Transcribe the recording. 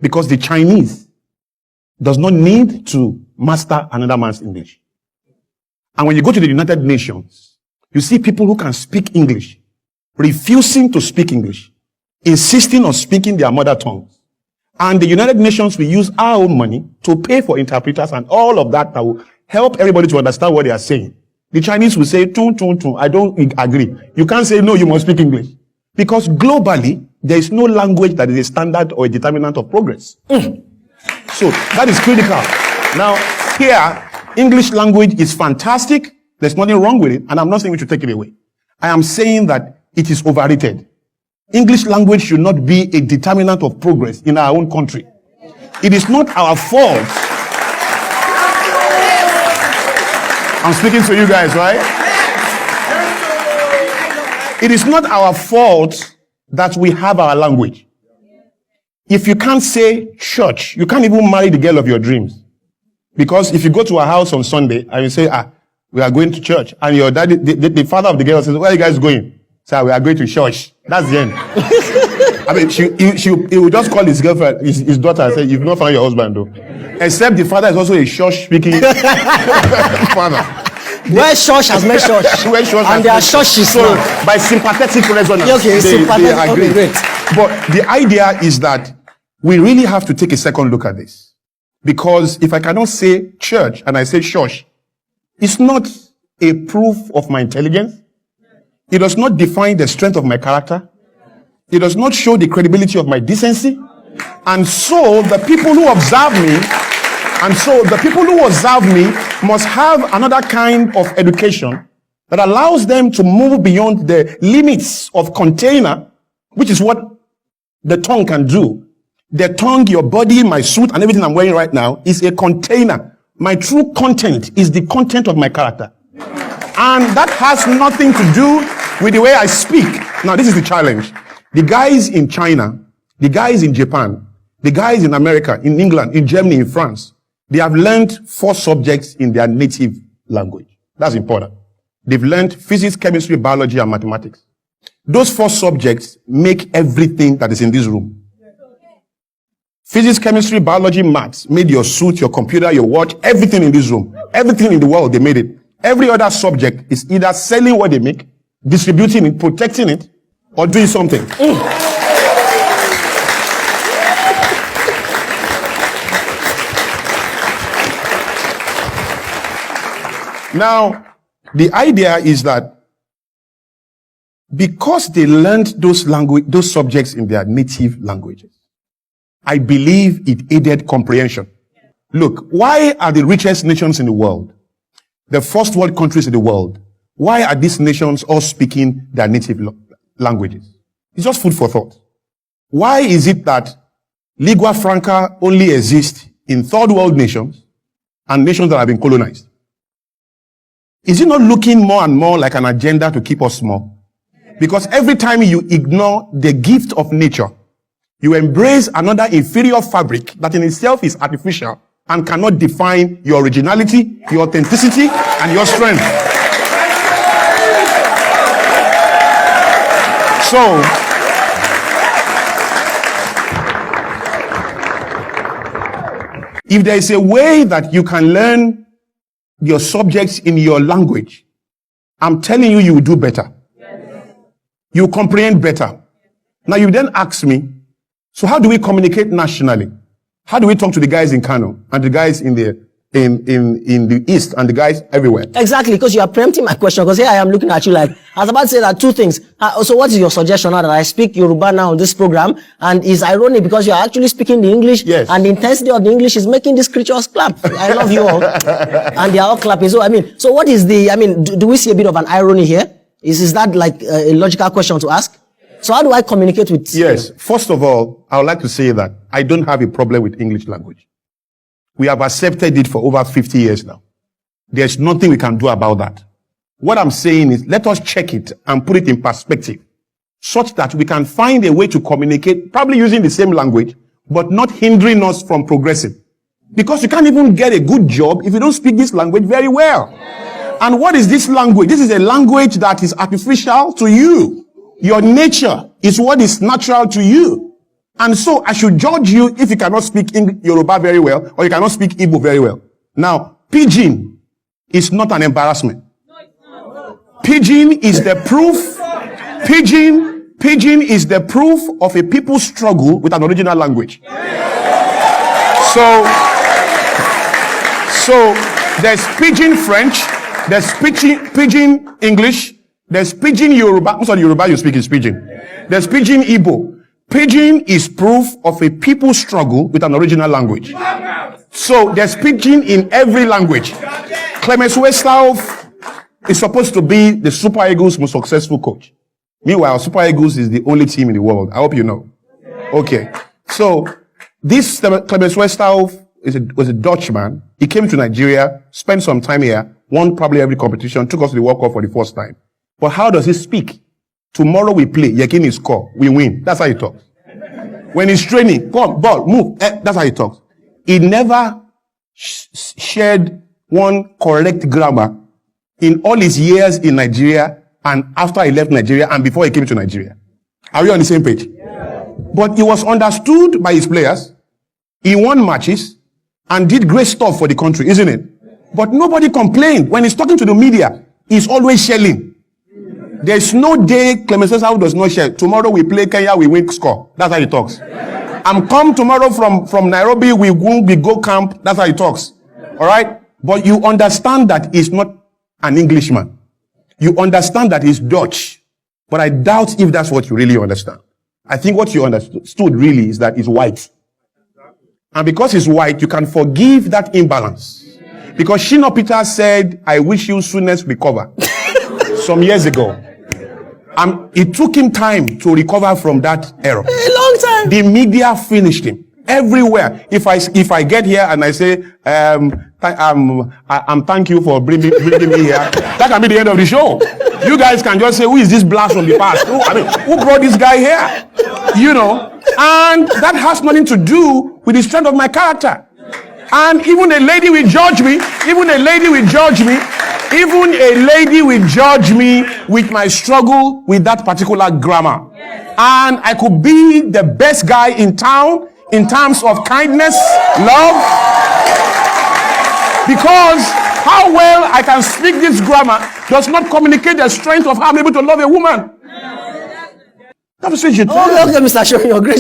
Because the Chinese does not need to master another man's English. And when you go to the United Nations, you see people who can speak English, refusing to speak English, insisting on speaking their mother tongues. And the United Nations will use our own money to pay for interpreters and all of that will help everybody to understand what they are saying. The Chinese will say, tun, tun, tun. I don't agree. You can't say, no, you must speak English. Because globally, there is no language that is a standard or a determinant of progress. So that is critical. Now, here, English language is fantastic. There's nothing wrong with it. And I'm not saying we should take it away. I am saying that it is overrated. English language should not be a determinant of progress in our own country. It is not our fault. I'm speaking to you guys, right? It is not our fault that we have our language. If you can't say church, you can't even marry the girl of your dreams. Because if you go to a house on Sunday and you say, we are going to church, and your daddy, the father of the girl says, where are you guys going? Say, we are going to church. That's the end. I mean, he will just call his girlfriend, his daughter, and say, you've not found your husband, though. Except the father is also a church-speaking father. Where church has met church. And there are churches. So, by sympathetic resonance, they agree. Okay, great. But the idea is that we really have to take a second look at this. Because if I cannot say church and I say church, it's not a proof of my intelligence. It does not define the strength of my character. It does not show the credibility of my decency. And so the people who observe me, must have another kind of education that allows them to move beyond the limits of container, which is what the tongue can do. The tongue, your body, my suit, and everything I'm wearing right now is a container. My true content is the content of my character. And that has nothing to do with the way I speak. Now, this is the challenge. The guys in China, the guys in Japan, the guys in America, in England, in Germany, in France, they have learned 4 subjects in their native language. That's important. They've learned physics, chemistry, biology, and mathematics. Those 4 subjects make everything that is in this room. Physics, chemistry, biology, maths made your suit, your computer, your watch, everything in this room. Everything in the world, they made it. Every other subject is either selling what they make, distributing it, protecting it, or doing something. Now, the idea is that because they learned those subjects in their native languages, I believe it aided comprehension. Look, why are the richest nations in the world, the first world countries in the world, why are these nations all speaking their native languages? It's just food for thought. Why is it that lingua franca only exists in third world nations and nations that have been colonized? Is it not looking more and more like an agenda to keep us small? Because every time you ignore the gift of nature, you embrace another inferior fabric that in itself is artificial and cannot define your originality, your authenticity, and your strength. So, if there is a way that you can learn your subjects in your language, I'm telling you, you will do better. You will comprehend better. Now you then ask me, so how do we communicate nationally? How do we talk to the guys in Kano and the guys in the East and the guys everywhere? Exactly, because you are preempting my question, because here I am looking at you like, I was about to say that 2 things. So what is your suggestion now that I speak Yoruba now on this program? And it's ironic because you are actually speaking the English, yes, and the intensity of the English is making these creatures clap. I love you all. And they are all clapping. So so what is do we see a bit of an irony here? Is that like a logical question to ask? So how do I communicate with you? Yes. First of all, I would like to say that I don't have a problem with English language. We have accepted it for over 50 years now. There's nothing we can do about that. What I'm saying is, let us check it and put it in perspective, such that we can find a way to communicate, probably using the same language, but not hindering us from progressing. Because you can't even get a good job if you don't speak this language very well. And what is this language? This is a language that is artificial to you. Your nature is what is natural to you. And so I should judge you if you cannot speak Yoruba very well or you cannot speak Igbo very well. Now, pidgin is not an embarrassment. Pidgin is the proof. Pidgin is the proof of a people's struggle with an original language. So there's pidgin French, there's pidgin English, there's pidgin Yoruba. Most of the Yoruba you speak is pidgin. There's pidgin Igbo. Pidgin is proof of a people's struggle with an original language. So there's pidgin in every language. Clemens Westhoff is supposed to be the Super Eagles' most successful coach. Meanwhile, Super Eagles is the only team in the world. I hope you know. Okay. So this Clemens Westhoff was a Dutchman. He came to Nigeria, spent some time here, won probably every competition, took us to the World Cup for the first time. But how does he speak? Tomorrow we play, Yekini score, we win. That's how he talks. When he's training, come, ball, move. That's how he talks. He never shared one correct grammar in all his years in Nigeria and after he left Nigeria and before he came to Nigeria. Are we on the same page? Yeah. But he was understood by his players. He won matches and did great stuff for the country, isn't it? But nobody complained. When he's talking to the media, he's always shelling. There's no day Clemens Westhoff does not share. Tomorrow we play Kenya, we win, score. That's how he talks. I'm come tomorrow from Nairobi, we go camp. That's how he talks. All right? But you understand that he's not an Englishman. You understand that he's Dutch. But I doubt if that's what you really understand. I think what you understood really is that he's white. And because he's white, you can forgive that imbalance. Because Shino Peter said, I wish you soonest recover. Some years ago. It took him time to recover from that error. A long time. The media finished him. Everywhere. If I get here and I say, thank you for bringing me here, that can be the end of the show. You guys can just say, who is this blast from the past? Who brought this guy here? You know, and that has nothing to do with the strength of my character. And even a lady will judge me, with my struggle with that particular grammar. And I could be the best guy in town in terms of kindness, love, because how well I can speak this grammar does not communicate the strength of how I'm able to love a woman. That was what you okay, Mr. Show, your grace.